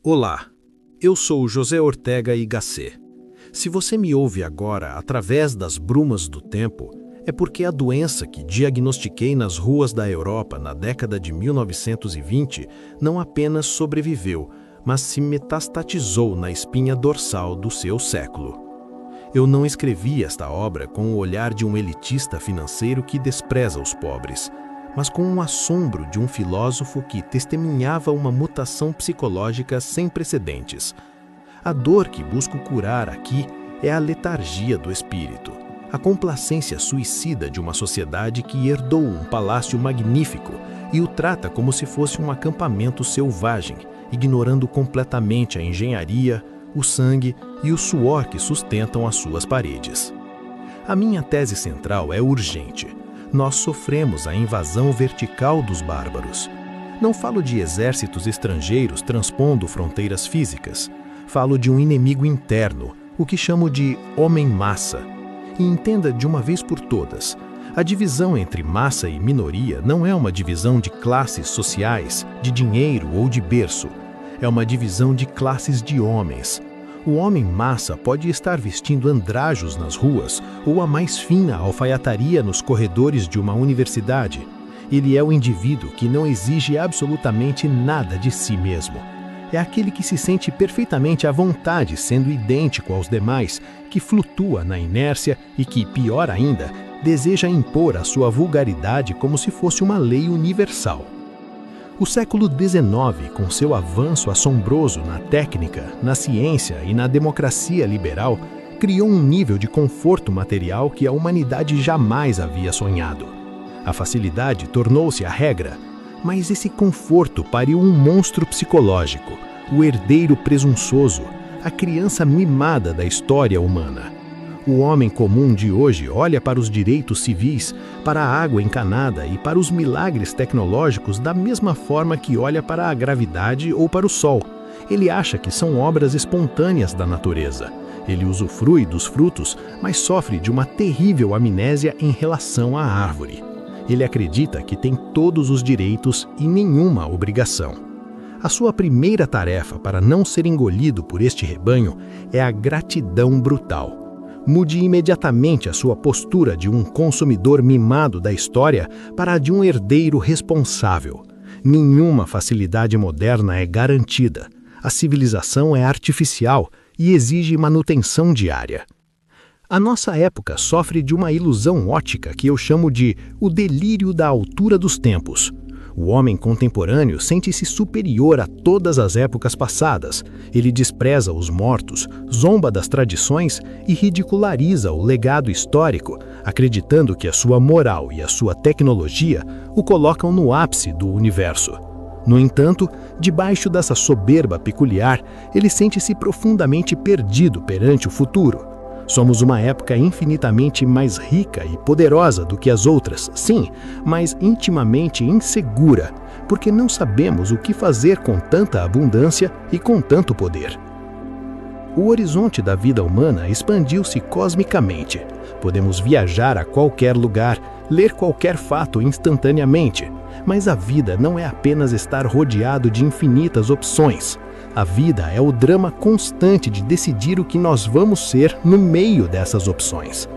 Olá, eu sou José Ortega y Gasset. Se você me ouve agora através das brumas do tempo, é porque a doença que diagnostiquei nas ruas da Europa na década de 1920 não apenas sobreviveu, mas se metastatizou na espinha dorsal do seu século. Eu não escrevi esta obra com o olhar de um elitista financeiro que despreza os pobres, mas com um assombro de um filósofo que testemunhava uma mutação psicológica sem precedentes. A dor que busco curar aqui é a letargia do espírito, a complacência suicida de uma sociedade que herdou um palácio magnífico e o trata como se fosse um acampamento selvagem, ignorando completamente a engenharia, o sangue e o suor que sustentam as suas paredes. A minha tese central é urgente. Nós sofremos a invasão vertical dos bárbaros. Não falo de exércitos estrangeiros transpondo fronteiras físicas. Falo de um inimigo interno, o que chamo de homem-massa. E entenda de uma vez por todas, a divisão entre massa e minoria não é uma divisão de classes sociais, de dinheiro ou de berço. É uma divisão de classes de homens. O homem-massa pode estar vestindo andrajos nas ruas ou a mais fina alfaiataria nos corredores de uma universidade. Ele é o indivíduo que não exige absolutamente nada de si mesmo. É aquele que se sente perfeitamente à vontade sendo idêntico aos demais, que flutua na inércia e que, pior ainda, deseja impor a sua vulgaridade como se fosse uma lei universal. O século XIX, com seu avanço assombroso na técnica, na ciência e na democracia liberal, criou um nível de conforto material que a humanidade jamais havia sonhado. A facilidade tornou-se a regra, mas esse conforto pariu um monstro psicológico, o herdeiro presunçoso, a criança mimada da história humana. O homem comum de hoje olha para os direitos civis, para a água encanada e para os milagres tecnológicos da mesma forma que olha para a gravidade ou para o sol. Ele acha que são obras espontâneas da natureza. Ele usufrui dos frutos, mas sofre de uma terrível amnésia em relação à árvore. Ele acredita que tem todos os direitos e nenhuma obrigação. A sua primeira tarefa para não ser engolido por este rebanho é a gratidão brutal. Mude imediatamente a sua postura de um consumidor mimado da história para a de um herdeiro responsável. Nenhuma facilidade moderna é garantida. A civilização é artificial e exige manutenção diária. A nossa época sofre de uma ilusão ótica que eu chamo de o delírio da altura dos tempos. O homem contemporâneo sente-se superior a todas as épocas passadas. Ele despreza os mortos, zomba das tradições e ridiculariza o legado histórico, acreditando que a sua moral e a sua tecnologia o colocam no ápice do universo. No entanto, debaixo dessa soberba peculiar, ele sente-se profundamente perdido perante o futuro. Somos uma época infinitamente mais rica e poderosa do que as outras, sim, mas intimamente insegura, porque não sabemos o que fazer com tanta abundância e com tanto poder. O horizonte da vida humana expandiu-se cosmicamente. Podemos viajar a qualquer lugar, ler qualquer fato instantaneamente, mas a vida não é apenas estar rodeado de infinitas opções. A vida é o drama constante de decidir o que nós vamos ser no meio dessas opções.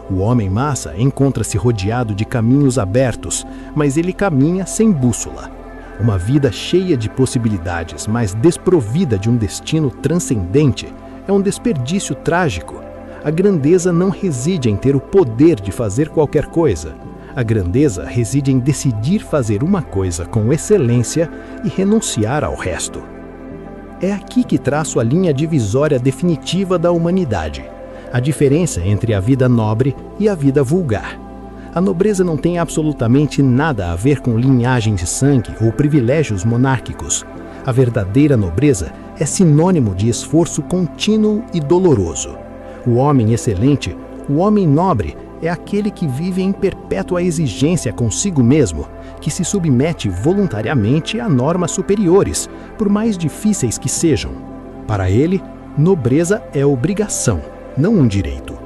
O homem-massa encontra-se rodeado de caminhos abertos, mas ele caminha sem bússola. Uma vida cheia de possibilidades, mas desprovida de um destino transcendente, é um desperdício trágico. A grandeza não reside em ter o poder de fazer qualquer coisa. A grandeza reside em decidir fazer uma coisa com excelência e renunciar ao resto. É aqui que traço a linha divisória definitiva da humanidade, a diferença entre a vida nobre e a vida vulgar. A nobreza não tem absolutamente nada a ver com linhagem de sangue ou privilégios monárquicos. A verdadeira nobreza é sinônimo de esforço contínuo e doloroso. O homem excelente, o homem nobre, é aquele que vive em perpétua exigência consigo mesmo, que se submete voluntariamente a normas superiores, por mais difíceis que sejam. Para ele, nobreza é obrigação, não um direito.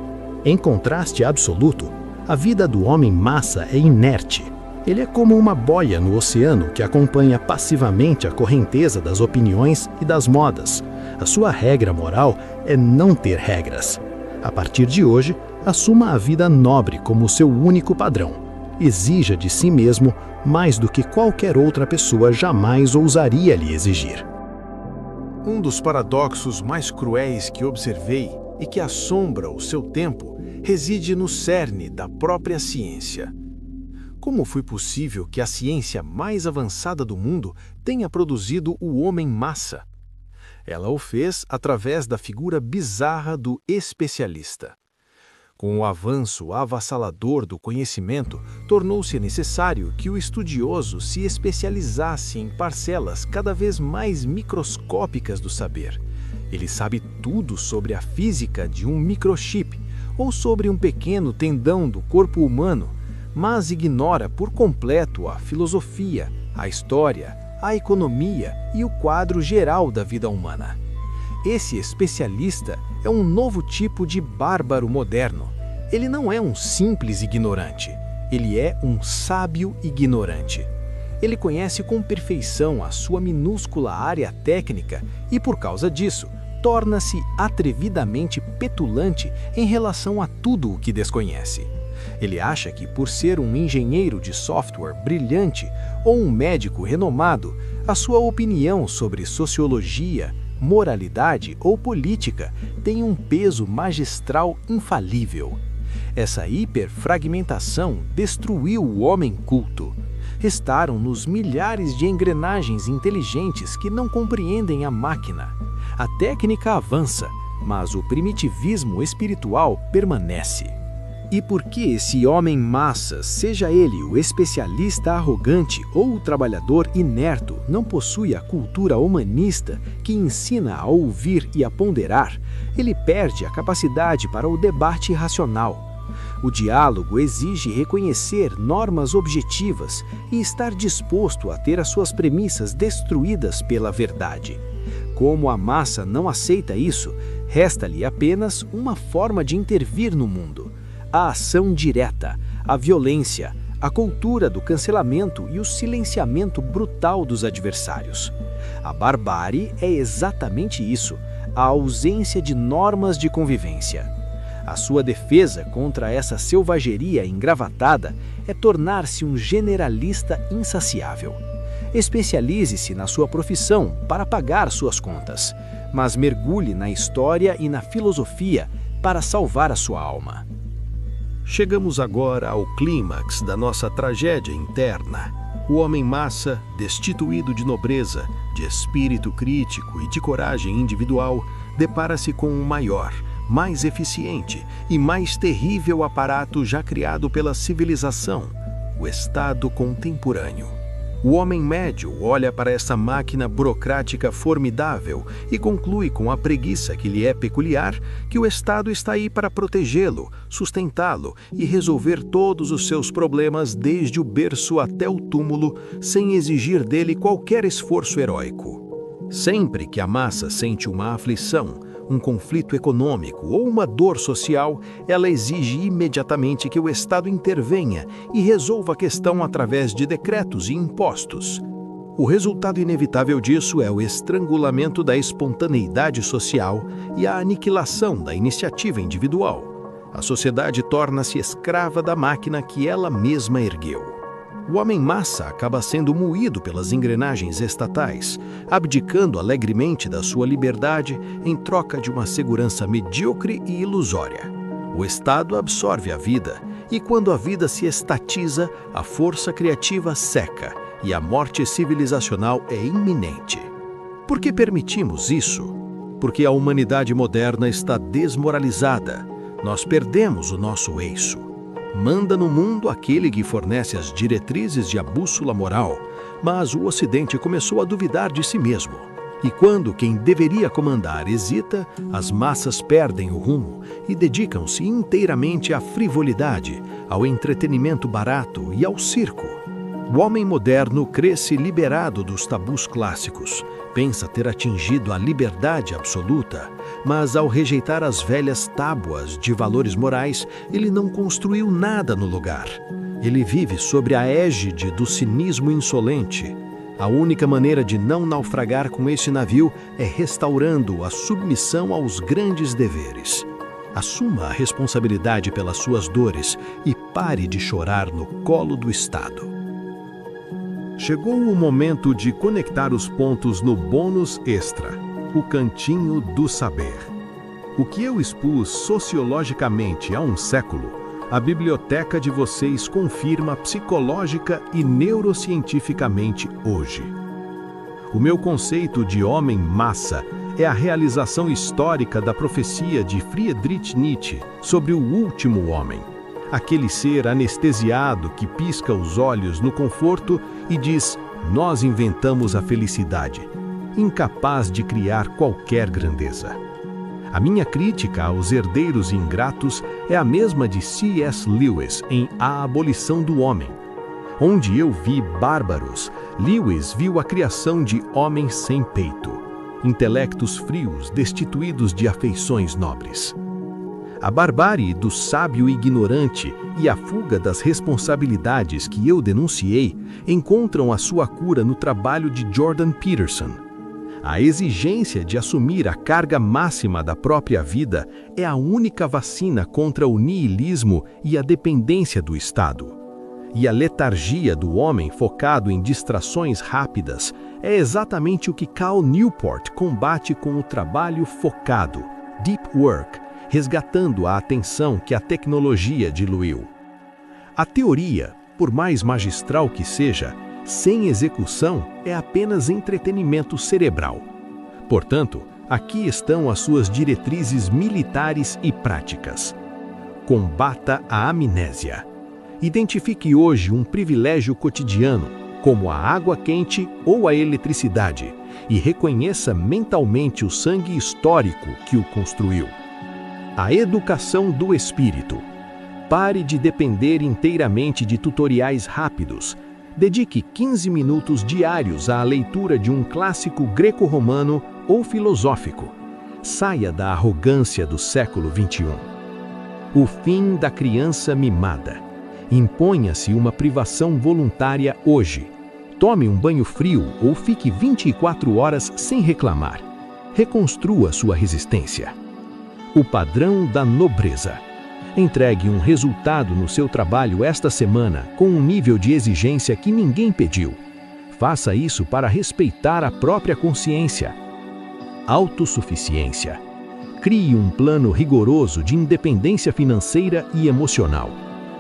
Em contraste absoluto, a vida do homem-massa é inerte. Ele é como uma boia no oceano que acompanha passivamente a correnteza das opiniões e das modas. A sua regra moral é não ter regras. A partir de hoje, assuma a vida nobre como seu único padrão. Exija de si mesmo mais do que qualquer outra pessoa jamais ousaria lhe exigir. Um dos paradoxos mais cruéis que observei e que assombra o seu tempo reside no cerne da própria ciência. Como foi possível que a ciência mais avançada do mundo tenha produzido o homem-massa? Ela o fez através da figura bizarra do especialista. Com o avanço avassalador do conhecimento, tornou-se necessário que o estudioso se especializasse em parcelas cada vez mais microscópicas do saber. Ele sabe tudo sobre a física de um microchip ou sobre um pequeno tendão do corpo humano, mas ignora por completo a filosofia, a história, a economia e o quadro geral da vida humana. Esse especialista é um novo tipo de bárbaro moderno. Ele não é um simples ignorante, ele é um sábio ignorante. Ele conhece com perfeição a sua minúscula área técnica e, por causa disso, torna-se atrevidamente petulante em relação a tudo o que desconhece. Ele acha que, por ser um engenheiro de software brilhante ou um médico renomado, a sua opinião sobre sociologia, moralidade ou política tem um peso magistral infalível. Essa hiperfragmentação destruiu o homem culto. Restaram-nos milhares de engrenagens inteligentes que não compreendem a máquina. A técnica avança, mas o primitivismo espiritual permanece. E por que esse homem-massa, seja ele o especialista arrogante ou o trabalhador inerto, não possui a cultura humanista que ensina a ouvir e a ponderar, ele perde a capacidade para o debate racional. O diálogo exige reconhecer normas objetivas e estar disposto a ter as suas premissas destruídas pela verdade. Como a massa não aceita isso, resta-lhe apenas uma forma de intervir no mundo: a ação direta, a violência, a cultura do cancelamento e o silenciamento brutal dos adversários. A barbárie é exatamente isso, a ausência de normas de convivência. A sua defesa contra essa selvageria engravatada é tornar-se um generalista insaciável. Especialize-se na sua profissão para pagar suas contas, mas mergulhe na história e na filosofia para salvar a sua alma. Chegamos agora ao clímax da nossa tragédia interna. O homem-massa, destituído de nobreza, de espírito crítico e de coragem individual, depara-se com um maior, mais eficiente e mais terrível aparato já criado pela civilização: o Estado contemporâneo. O homem médio olha para essa máquina burocrática formidável e conclui, com a preguiça que lhe é peculiar, que o Estado está aí para protegê-lo, sustentá-lo e resolver todos os seus problemas desde o berço até o túmulo, sem exigir dele qualquer esforço heróico. Sempre que a massa sente uma aflição, um conflito econômico ou uma dor social, ela exige imediatamente que o Estado intervenha e resolva a questão através de decretos e impostos. O resultado inevitável disso é o estrangulamento da espontaneidade social e a aniquilação da iniciativa individual. A sociedade torna-se escrava da máquina que ela mesma ergueu. O homem-massa acaba sendo moído pelas engrenagens estatais, abdicando alegremente da sua liberdade em troca de uma segurança medíocre e ilusória. O Estado absorve a vida, e quando a vida se estatiza, a força criativa seca e a morte civilizacional é iminente. Por que permitimos isso? Porque a humanidade moderna está desmoralizada. Nós perdemos o nosso eixo. Manda no mundo aquele que fornece as diretrizes de a bússola moral, mas o Ocidente começou a duvidar de si mesmo. E quando quem deveria comandar hesita, as massas perdem o rumo e dedicam-se inteiramente à frivolidade, ao entretenimento barato e ao circo. O homem moderno cresce liberado dos tabus clássicos, pensa ter atingido a liberdade absoluta, mas ao rejeitar as velhas tábuas de valores morais, ele não construiu nada no lugar. Ele vive sobre a égide do cinismo insolente. A única maneira de não naufragar com esse navio é restaurando a submissão aos grandes deveres. Assuma a responsabilidade pelas suas dores e pare de chorar no colo do Estado. Chegou o momento de conectar os pontos no bônus extra, o cantinho do saber. O que eu expus sociologicamente há um século, a biblioteca de vocês confirma psicológica e neurocientificamente hoje. O meu conceito de homem-massa é a realização histórica da profecia de Friedrich Nietzsche sobre o último homem, aquele ser anestesiado que pisca os olhos no conforto e diz: nós inventamos a felicidade, incapaz de criar qualquer grandeza. A minha crítica aos herdeiros ingratos é a mesma de C.S. Lewis em A Abolição do Homem. Onde eu vi bárbaros, Lewis viu a criação de homens sem peito, intelectos frios destituídos de afeições nobres. A barbárie do sábio ignorante e a fuga das responsabilidades que eu denunciei encontram a sua cura no trabalho de Jordan Peterson. A exigência de assumir a carga máxima da própria vida é a única vacina contra o niilismo e a dependência do Estado. E a letargia do homem focado em distrações rápidas é exatamente o que Cal Newport combate com o trabalho focado, deep work, resgatando a atenção que a tecnologia diluiu. A teoria, por mais magistral que seja, sem execução é apenas entretenimento cerebral. Portanto, aqui estão as suas diretrizes militares e práticas. Combata a amnésia. Identifique hoje um privilégio cotidiano, como a água quente ou a eletricidade, e reconheça mentalmente o sangue histórico que o construiu. A educação do espírito. Pare de depender inteiramente de tutoriais rápidos. Dedique 15 minutos diários à leitura de um clássico greco-romano ou filosófico. Saia da arrogância do século XXI. O fim da criança mimada. Imponha-se uma privação voluntária hoje. Tome um banho frio ou fique 24 horas sem reclamar. Reconstrua sua resistência. O padrão da nobreza. Entregue um resultado no seu trabalho esta semana com um nível de exigência que ninguém pediu. Faça isso para respeitar a própria consciência. Autossuficiência. Crie um plano rigoroso de independência financeira e emocional.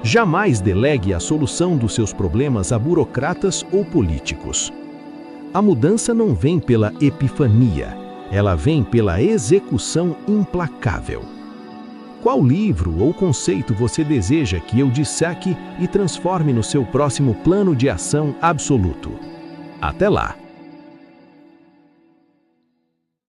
Jamais delegue a solução dos seus problemas a burocratas ou políticos. A mudança não vem pela epifania, ela vem pela execução implacável. Qual livro ou conceito você deseja que eu disseque e transforme no seu próximo plano de ação absoluto? Até lá!